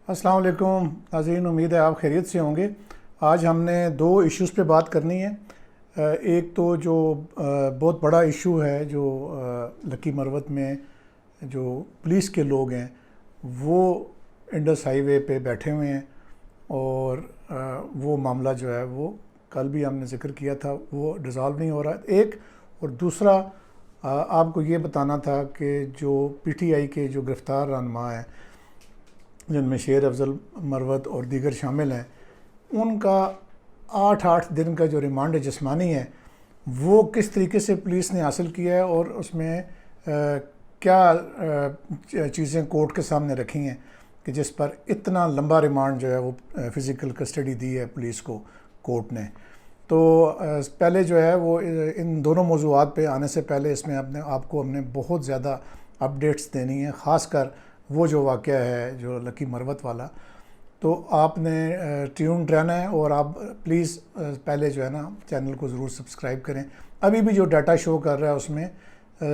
السلام علیکم ناظرین، امید ہے آپ خیریت سے ہوں گے۔ آج ہم نے دو ایشوز پہ بات کرنی ہے۔ ایک تو جو بہت بڑا ایشو ہے، جو لکی مروت میں جو پولیس کے لوگ ہیں وہ انڈس ہائی وے پہ بیٹھے ہوئے ہیں، اور وہ معاملہ جو ہے وہ کل بھی ہم نے ذکر کیا تھا، وہ ریزالو نہیں ہو رہا ایک۔ اور دوسرا آپ کو یہ بتانا تھا کہ جو پی ٹی آئی کے جو گرفتار رہنما ہیں، جن میں شیر افضل مروت اور دیگر شامل ہیں، ان کا 8 دن کا جو ریمانڈ جسمانی ہے وہ کس طریقے سے پولیس نے حاصل کیا ہے، اور اس میں کیا چیزیں کورٹ کے سامنے رکھی ہیں کہ جس پر اتنا لمبا ریمانڈ جو ہے وہ فزیکل کسٹڈی دی ہے پولیس کو کورٹ نے۔ تو پہلے جو ہے وہ ان دونوں موضوعات پہ آنے سے پہلے اس میں آپ کو ہم نے بہت زیادہ اپڈیٹس دینی ہے، خاص کر وہ جو واقعہ ہے جو لکی مروت والا۔ تو آپ نے ٹیونڈ رہنا ہے، اور آپ پلیز پہلے جو ہے نا چینل کو ضرور سبسکرائب کریں۔ ابھی بھی جو ڈیٹا شو کر رہا ہے اس میں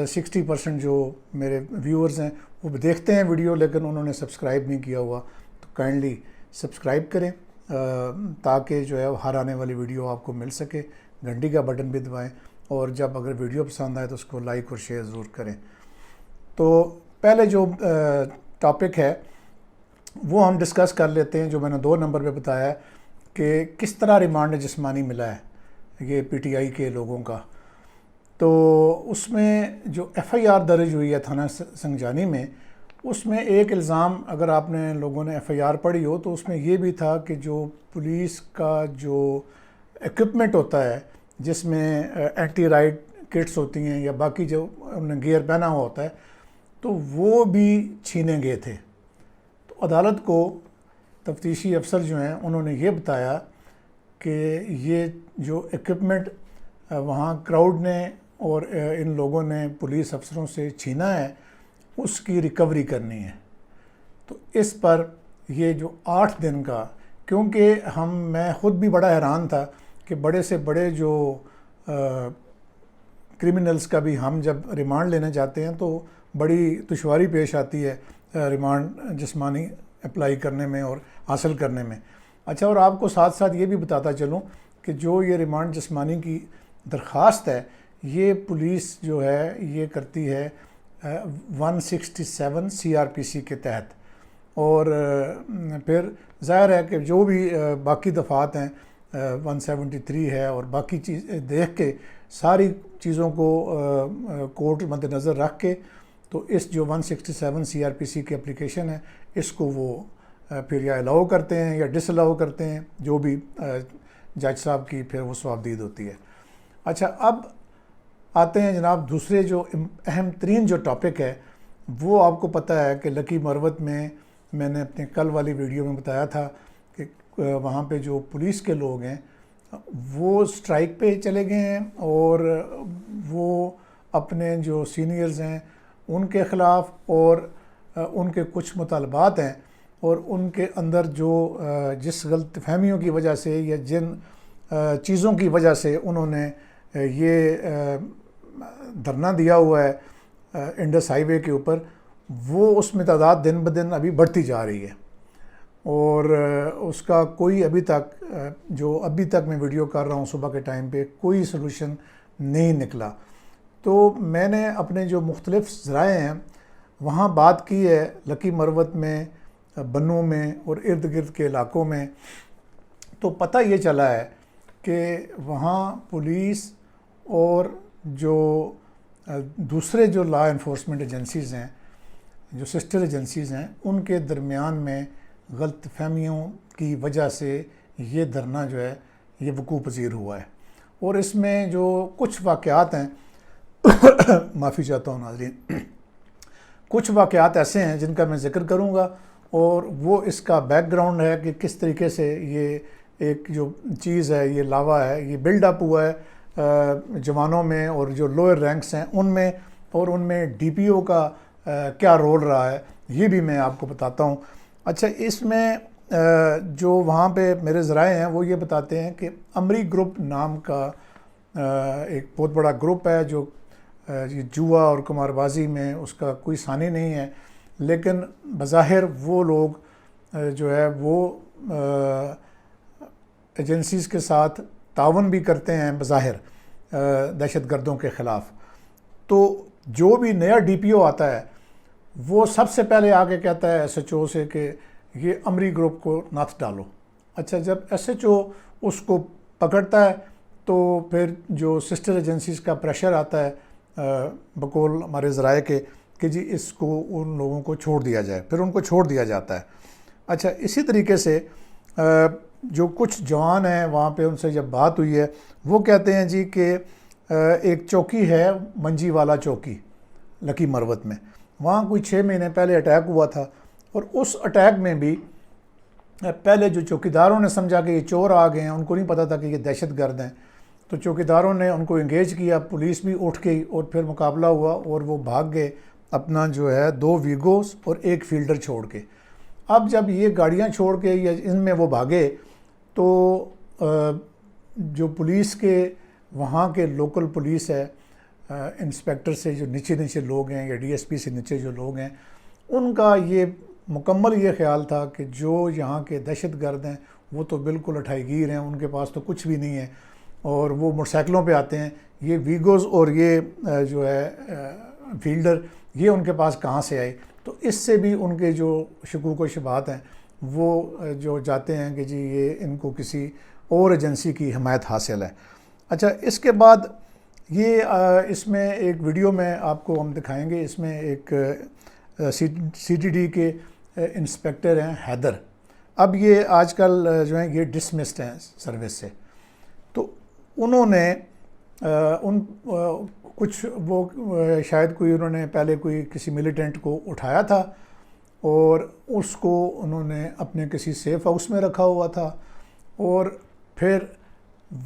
60% جو میرے ویورز ہیں وہ دیکھتے ہیں ویڈیو، لیکن انہوں نے سبسکرائب نہیں کیا ہوا، تو کائنڈلی سبسکرائب کریں تاکہ جو ہے ہر آنے والی ویڈیو آپ کو مل سکے۔ گھنٹی کا بٹن بھی دبائیں، اور جب اگر ویڈیو پسند آئے تو اس کو لائک اور شیئر ضرور کریں۔ تو پہلے جو ٹاپک ہے وہ ہم ڈسکس کر لیتے ہیں، جو میں نے 2 نمبر پہ بتایا ہے کہ کس طرح ریمانڈ جسمانی ملا ہے یہ پی ٹی آئی کے لوگوں کا۔ تو اس میں جو ایف آئی آر درج ہوئی ہے تھانہ سنگجانی میں، اس میں ایک الزام، اگر آپ نے لوگوں نے ایف آئی آر پڑھی ہو تو اس میں یہ بھی تھا کہ جو پولیس کا جو ایکوپمنٹ ہوتا ہے، جس میں اینٹی رائٹ کٹس ہوتی ہیں یا باقی جو انہوں نے گیئر پہنا ہوا ہوتا ہے، تو وہ بھی چھینے گئے تھے۔ تو عدالت کو تفتیشی افسر جو ہیں انہوں نے یہ بتایا کہ یہ جو ایکوپمنٹ وہاں کراؤڈ نے اور ان لوگوں نے پولیس افسروں سے چھینا ہے، اس کی ریکوری کرنی ہے۔ تو اس پر یہ جو 8 دن کا، کیونکہ میں خود بھی بڑا حیران تھا کہ بڑے سے بڑے جو کرمنلز کا بھی ہم جب ریمانڈ لینے جاتے ہیں تو بڑی دشواری پیش آتی ہے ریمانڈ جسمانی اپلائی کرنے میں اور حاصل کرنے میں۔ اچھا، اور آپ کو ساتھ ساتھ یہ بھی بتاتا چلوں کہ جو یہ ریمانڈ جسمانی کی درخواست ہے، یہ پولیس جو ہے یہ کرتی ہے 167 سی آر پی سی کے تحت، اور پھر ظاہر ہے کہ جو بھی باقی دفعات ہیں 173 ہے، اور باقی چیز دیکھ کے ساری چیزوں کو کورٹ مد نظر رکھ کے تو اس جو 167 سی آر پی سی کی اپلیکیشن ہے، اس کو وہ پھر یا الاؤ کرتے ہیں یا ڈس الاؤ کرتے ہیں، جو بھی جج صاحب کی پھر وہ صوابدید ہوتی ہے۔ اچھا، اب آتے ہیں جناب دوسرے جو اہم ترین جو ٹاپک ہے، وہ آپ کو پتہ ہے کہ لکی مروت میں نے اپنے کل والی ویڈیو میں بتایا تھا کہ وہاں پہ جو پولیس کے لوگ ہیں وہ سٹرائک پہ چلے گئے ہیں، اور وہ اپنے جو سینئرز ہیں ان کے خلاف اور ان کے کچھ مطالبات ہیں، اور ان کے اندر جو جس غلط فہمیوں کی وجہ سے یا جن چیزوں کی وجہ سے انہوں نے یہ دھرنا دیا ہوا ہے انڈس ہائی وے کے اوپر، وہ اس میں تعداد دن بدن ابھی بڑھتی جا رہی ہے، اور اس کا کوئی ابھی تک میں ویڈیو کر رہا ہوں صبح کے ٹائم پہ کوئی سلوشن نہیں نکلا۔ تو میں نے اپنے جو مختلف ذرائع ہیں وہاں بات کی ہے، لکی مروت میں، بنوں میں اور ارد گرد کے علاقوں میں، تو پتہ یہ چلا ہے کہ وہاں پولیس اور جو دوسرے جو لا انفورسمنٹ ایجنسیز ہیں، جو سسٹر ایجنسیز ہیں، ان کے درمیان میں غلط فہمیوں کی وجہ سے یہ دھرنا جو ہے یہ وقوع پذیر ہوا ہے۔ اور اس میں جو کچھ واقعات ہیں معافی چاہتا ہوں ناظرین، کچھ واقعات ایسے ہیں جن کا میں ذکر کروں گا، اور وہ اس کا بیک گراؤنڈ ہے کہ کس طریقے سے یہ ایک جو چیز ہے، یہ لاوا ہے، یہ بلڈ اپ ہوا ہے جوانوں میں، اور جو لوئر رینکس ہیں ان میں، اور ان میں ڈی پی او کا کیا رول رہا ہے، یہ بھی میں آپ کو بتاتا ہوں۔ اچھا، اس میں جو وہاں پہ میرے ذرائع ہیں وہ یہ بتاتے ہیں کہ امری گروپ نام کا ایک بہت بڑا گروپ ہے جو جوا اور قمار بازی میں اس کا کوئی ثانی نہیں ہے، لیکن بظاہر وہ لوگ جو ہے وہ ایجنسیز کے ساتھ تعاون بھی کرتے ہیں بظاہر دہشت گردوں کے خلاف. تو جو بھی نیا ڈی پی او آتا ہے وہ سب سے پہلے آگے کہتا ہے ایس ایچ او سے کہ یہ امری گروپ کو ناتھ ڈالو. اچھا جب ایس ایچ او اس کو پکڑتا ہے تو پھر جو سسٹر ایجنسیز کا پریشر آتا ہے بقول ہمارے ذرائع کے کہ جی اس کو ان لوگوں کو چھوڑ دیا جائے, پھر ان کو چھوڑ دیا جاتا ہے. اچھا اسی طریقے سے جو کچھ جوان ہیں وہاں پہ ان سے جب بات ہوئی ہے وہ کہتے ہیں جی کہ ایک چوکی ہے منجی والا چوکی لکی مروت میں, وہاں کوئی 6 مہینے پہلے اٹیک ہوا تھا, اور اس اٹیک میں بھی پہلے جو چوکیداروں نے سمجھا کہ یہ چور آ گئے ہیں, ان کو نہیں پتہ تھا کہ یہ دہشت گرد ہیں, تو چوکیداروں نے ان کو انگیج کیا, پولیس بھی اٹھ گئی اور پھر مقابلہ ہوا اور وہ بھاگ گئے اپنا جو ہے 2 ویگوز اور 1 فیلڈر چھوڑ کے. اب جب یہ گاڑیاں چھوڑ کے یا ان میں وہ بھاگے تو جو پولیس کے وہاں کے لوکل پولیس ہے انسپیکٹر سے جو نیچے لوگ ہیں یا ڈی ایس پی سے نیچے جو لوگ ہیں, ان کا یہ مکمل یہ خیال تھا کہ جو یہاں کے دہشت گرد ہیں وہ تو بالکل اٹھائی گیر ہیں, ان کے پاس تو کچھ بھی نہیں ہے, اور وہ موٹر سائیکلوں پہ آتے ہیں, یہ ویگوز اور یہ جو ہے فیلڈر یہ ان کے پاس کہاں سے آئے. تو اس سے بھی ان کے جو شکوک و شبہات ہیں وہ جو جاتے ہیں کہ جی یہ ان کو کسی اور ایجنسی کی حمایت حاصل ہے. اچھا اس کے بعد یہ اس میں ایک ویڈیو میں آپ کو ہم دکھائیں گے, اس میں ایک سی ٹی ڈی کے انسپیکٹر ہیں حیدر. اب یہ آج کل جو ہیں یہ ڈسمسڈ ہیں سروس سے, تو انہوں نے کچھ وہ شاید کوئی انہوں نے پہلے کوئی کسی ملیٹنٹ کو اٹھایا تھا اور اس کو انہوں نے اپنے کسی سیف ہاؤس میں رکھا ہوا تھا, اور پھر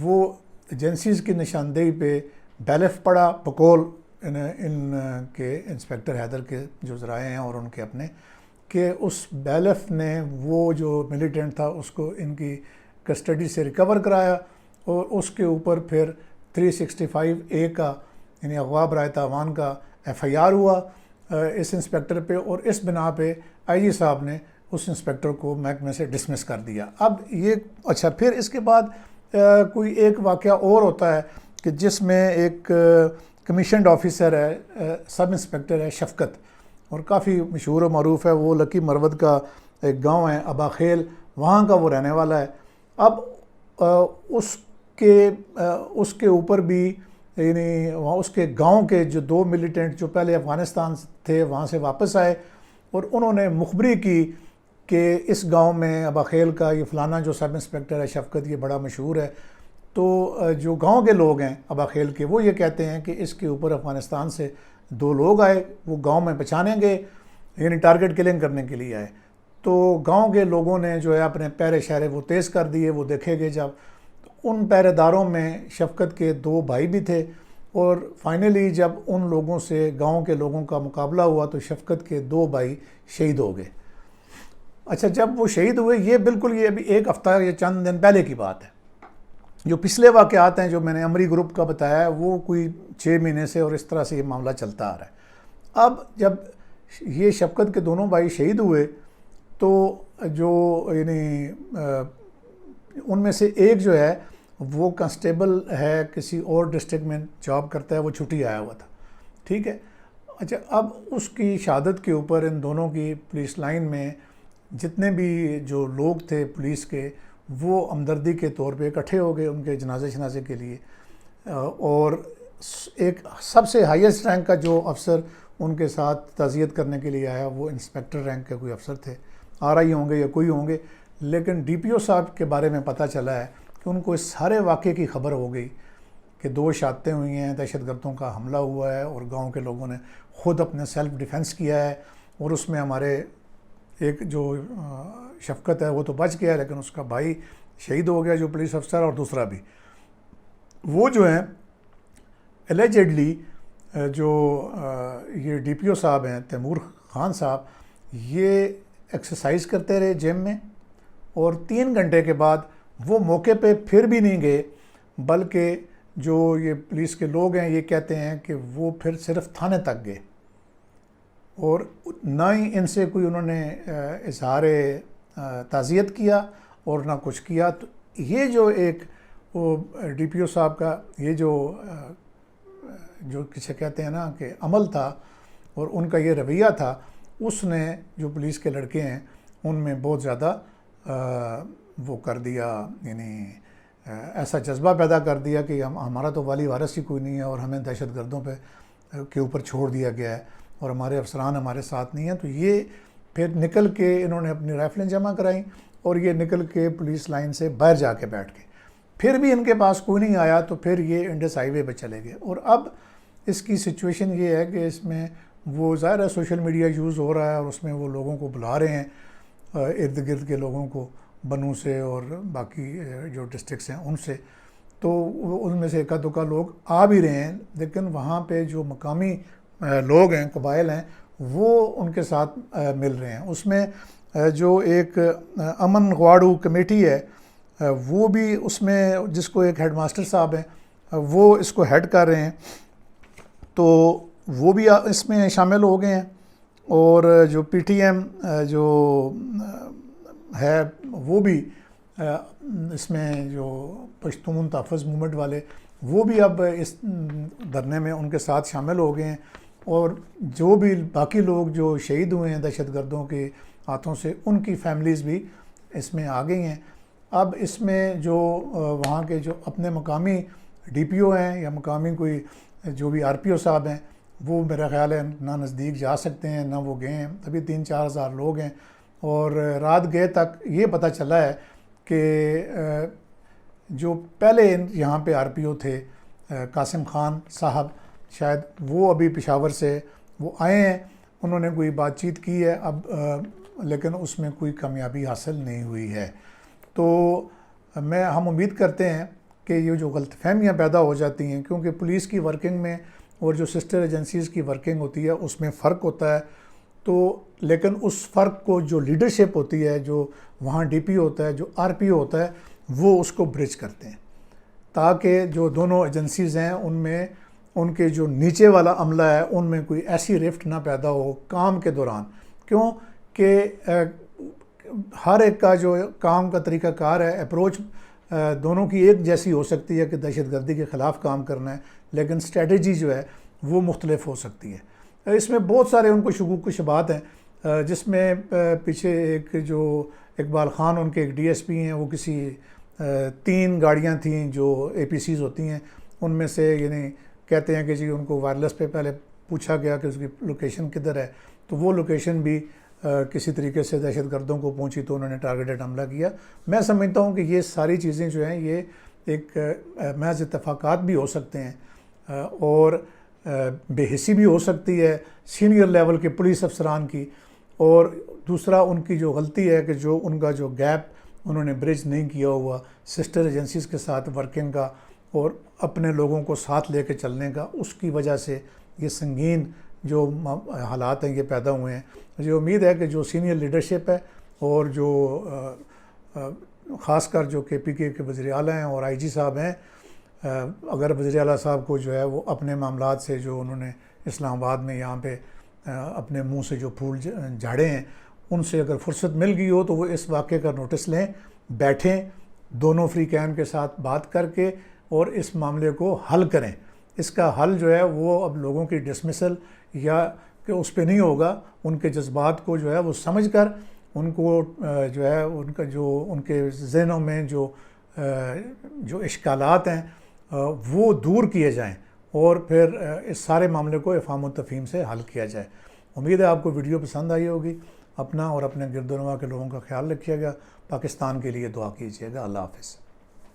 وہ ایجنسیز کی نشاندہی پہ بیلف پڑا بقول ان کے انسپیکٹر حیدر کے جو ذرائع ہیں اور ان کے اپنے, کہ اس بیلف نے وہ جو ملیٹنٹ تھا اس کو ان کی کسٹڈی سے ریکور کرایا, اور اس کے اوپر پھر 365A کا یعنی اغوا برائے تاوان کا ایف آئی آر ہوا اس انسپیکٹر پہ, اور اس بنا پہ آئی جی صاحب نے اس انسپیکٹر کو محکمے سے ڈسمس کر دیا. اب یہ اچھا پھر اس کے بعد کوئی ایک واقعہ اور ہوتا ہے کہ جس میں ایک کمیشنڈ آفیسر ہے سب انسپیکٹر ہے شفقت, اور کافی مشہور و معروف ہے, وہ لکی مروت کا ایک گاؤں ہے ابا خیل, وہاں کا وہ رہنے والا ہے. اب اس کے اوپر بھی یعنی وہاں اس کے گاؤں کے جو 2 ملیٹنٹ جو پہلے افغانستان تھے وہاں سے واپس آئے, اور انہوں نے مخبری کی کہ اس گاؤں میں ابا خیل کا یہ فلانا جو سب انسپیکٹر ہے شفقت یہ بڑا مشہور ہے. تو جو گاؤں کے لوگ ہیں ابا خیل کے وہ یہ کہتے ہیں کہ اس کے اوپر افغانستان سے 2 لوگ آئے, وہ گاؤں میں بچانے گئے یعنی ٹارگٹ کلنگ کرنے کے لیے آئے. تو گاؤں کے لوگوں نے جو ہے اپنے پہرے شہرے وہ تیز کر دیے, وہ دیکھے گئے جب ان پہرے داروں میں شفقت کے 2 بھائی بھی تھے, اور فائنلی جب ان لوگوں سے گاؤں کے لوگوں کا مقابلہ ہوا تو شفقت کے 2 بھائی شہید ہو گئے. اچھا جب وہ شہید ہوئے یہ بالکل یہ ابھی 1 ہفتہ یا چند دن پہلے کی بات ہے. جو پچھلے واقعات ہیں جو میں نے امری گروپ کا بتایا ہے وہ کوئی 6 مہینے سے اور اس طرح سے یہ معاملہ چلتا آ رہا ہے. اب جب یہ شفقت کے دونوں بھائی شہید ہوئے تو جو یعنی ان میں سے ایک جو ہے وہ کانسٹیبل ہے کسی اور ڈسٹرکٹ میں جاب کرتا ہے, وہ چھٹی آیا ہوا تھا, ٹھیک ہے. اچھا اب اس کی شہادت کے اوپر ان دونوں کی پولیس لائن میں جتنے بھی جو لوگ تھے پولیس کے وہ ہمدردی کے طور پہ اکٹھے ہو گئے ان کے جنازے کے لیے, اور ایک سب سے ہائیسٹ رینک کا جو افسر ان کے ساتھ تعزیت کرنے کے لیے آیا وہ انسپیکٹر رینک کے کوئی افسر تھے, آر آئی ہوں گے یا کوئی ہوں گے, لیکن ڈی پی او صاحب کے بارے میں پتہ چلا ہے کہ ان کو اس سارے واقعے کی خبر ہو گئی کہ 2 شہادتیں ہوئی ہیں, دہشت گردوں کا حملہ ہوا ہے, اور گاؤں کے لوگوں نے خود اپنے سیلف ڈیفنس کیا ہے, اور اس میں ہمارے ایک جو شفقت ہے وہ تو بچ گیا لیکن اس کا بھائی شہید ہو گیا جو پولیس افسر, اور دوسرا بھی وہ جو ہیں الیجڈلی جو یہ ڈی پی او صاحب ہیں تیمور خان صاحب, یہ ایکسرسائز کرتے رہے جم میں, اور 3 گھنٹے کے بعد وہ موقع پہ پھر بھی نہیں گئے, بلکہ جو یہ پولیس کے لوگ ہیں یہ کہتے ہیں کہ وہ پھر صرف تھانے تک گئے, اور نہ ہی ان سے کوئی انہوں نے اظہار تعزیت کیا اور نہ کچھ کیا. تو یہ جو ایک وہ ڈی پی او صاحب کا یہ جو کسے کہتے ہیں نا کہ عمل تھا اور ان کا یہ رویہ تھا، اس نے جو پولیس کے لڑکے ہیں ان میں بہت زیادہ وہ کر دیا، یعنی ایسا جذبہ پیدا کر دیا کہ ہمارا تو والی وارث ہی کوئی نہیں ہے اور ہمیں دہشت گردوں کے اوپر چھوڑ دیا گیا ہے اور ہمارے افسران ہمارے ساتھ نہیں ہیں. تو یہ پھر نکل کے انہوں نے اپنی رائفلیں جمع کرائیں اور یہ نکل کے پولیس لائن سے باہر جا کے بیٹھ گئے. پھر بھی ان کے پاس کوئی نہیں آیا تو پھر یہ انڈس ہائی وے پہ چلے گئے. اور اب اس کی سچویشن یہ ہے کہ اس میں وہ ظاہر ہے سوشل میڈیا یوز ہو رہا ہے اور اس میں وہ لوگوں کو بلا رہے ہیں، ارد گرد کے لوگوں کو، بنوں سے اور باقی جو ڈسٹرکٹس ہیں ان سے. تو ان میں سے ایک دکا لوگ آ بھی رہے ہیں، لیکن وہاں پہ جو مقامی لوگ ہیں، قبائل ہیں، وہ ان کے ساتھ مل رہے ہیں. اس میں جو ایک امن غواڑو کمیٹی ہے وہ بھی اس میں، جس کو ایک ہیڈ ماسٹر صاحب ہیں وہ اس کو ہیڈ کر رہے ہیں، تو وہ بھی اس میں شامل ہو گئے ہیں. اور جو پی ٹی ایم جو ہے وہ بھی اس میں، جو پشتون تحفظ موومنٹ والے، وہ بھی اب اس دھرنے میں ان کے ساتھ شامل ہو گئے ہیں. اور جو بھی باقی لوگ جو شہید ہوئے ہیں دہشت گردوں کے ہاتھوں سے، ان کی فیملیز بھی اس میں آ گئی ہیں. اب اس میں جو وہاں کے جو اپنے مقامی ڈی پی او ہیں یا مقامی کوئی جو بھی آر پی او صاحب ہیں، وہ میرا خیال ہے نہ نزدیک جا سکتے ہیں نہ وہ گئے ہیں. ابھی 3-4 ہزار لوگ ہیں. اور رات گئے تک یہ پتہ چلا ہے کہ جو پہلے یہاں پہ آر پی او تھے قاسم خان صاحب، شاید وہ ابھی پشاور سے وہ آئے ہیں، انہوں نے کوئی بات چیت کی ہے اب، لیکن اس میں کوئی کامیابی حاصل نہیں ہوئی ہے. تو ہم امید کرتے ہیں کہ یہ جو غلط فہمیاں پیدا ہو جاتی ہیں، کیونکہ پولیس کی ورکنگ میں اور جو سسٹر ایجنسیز کی ورکنگ ہوتی ہے اس میں فرق ہوتا ہے. تو لیکن اس فرق کو جو لیڈرشپ ہوتی ہے، جو وہاں ڈی پی ہوتا ہے، جو آر پی او ہوتا ہے، وہ اس کو برج کرتے ہیں تاکہ جو دونوں ایجنسیز ہیں ان میں، ان کے جو نیچے والا عملہ ہے ان میں کوئی ایسی رفٹ نہ پیدا ہو کام کے دوران. کیوں کہ ہر ایک کا جو کام کا طریقہ کار ہے، اپروچ دونوں کی ایک جیسی ہو سکتی ہے کہ دہشت گردی کے خلاف کام کرنا ہے، لیکن اسٹریٹجی جو ہے وہ مختلف ہو سکتی ہے. اس میں بہت سارے ان کو شکوک و شبہات ہیں، جس میں پیچھے ایک جو اقبال خان ان کے ایک ڈی ایس پی ہیں، وہ کسی 3 گاڑیاں تھیں جو اے پی سیز ہوتی ہیں، ان میں سے یعنی کہتے ہیں کہ جی ان کو وائرلیس پہ پہلے پوچھا گیا کہ اس کی لوکیشن کدھر ہے، تو وہ لوکیشن بھی کسی طریقے سے دہشت گردوں کو پہنچی تو انہوں نے ٹارگیٹڈ حملہ کیا. میں سمجھتا ہوں کہ یہ ساری چیزیں جو ہیں یہ ایک محض اتفاقات بھی ہو سکتے ہیں اور بے حسی بھی ہو سکتی ہے سینئر لیول کے پولیس افسران کی. اور دوسرا ان کی جو غلطی ہے کہ جو ان کا جو گیپ انہوں نے برج نہیں کیا ہوا سسٹر ایجنسیز کے ساتھ ورکنگ کا اور اپنے لوگوں کو ساتھ لے کے چلنے کا، اس کی وجہ سے یہ سنگین جو حالات ہیں یہ پیدا ہوئے ہیں. مجھے امید ہے کہ جو سینئر لیڈرشپ ہے اور جو خاص کر جو کے پی کے وزیر اعلیٰ ہیں اور آئی جی صاحب ہیں، اگر وزیر اعلیٰ صاحب کو جو ہے وہ اپنے معاملات سے جو انہوں نے اسلام آباد میں یہاں پہ اپنے منہ سے جو پھول جھاڑے ہیں، ان سے اگر فرصت مل گئی ہو تو وہ اس واقعے کا نوٹس لیں، بیٹھیں دونوں فریقین کے ساتھ بات کر کے اور اس معاملے کو حل کریں. اس کا حل جو ہے وہ اب لوگوں کی ڈسمسل یا کہ اس پہ نہیں ہوگا، ان کے جذبات کو جو ہے وہ سمجھ کر ان کو جو ہے ان کا جو ان کے ذہنوں میں جو اشکالات ہیں وہ دور کیے جائیں اور پھر اس سارے معاملے کو افہام و تفہیم سے حل کیا جائے. امید ہے آپ کو ویڈیو پسند آئی ہوگی. اپنا اور اپنے گرد و نواح کے لوگوں کا خیال رکھیے گا. پاکستان کے لیے دعا کیجیے گا. اللہ حافظ.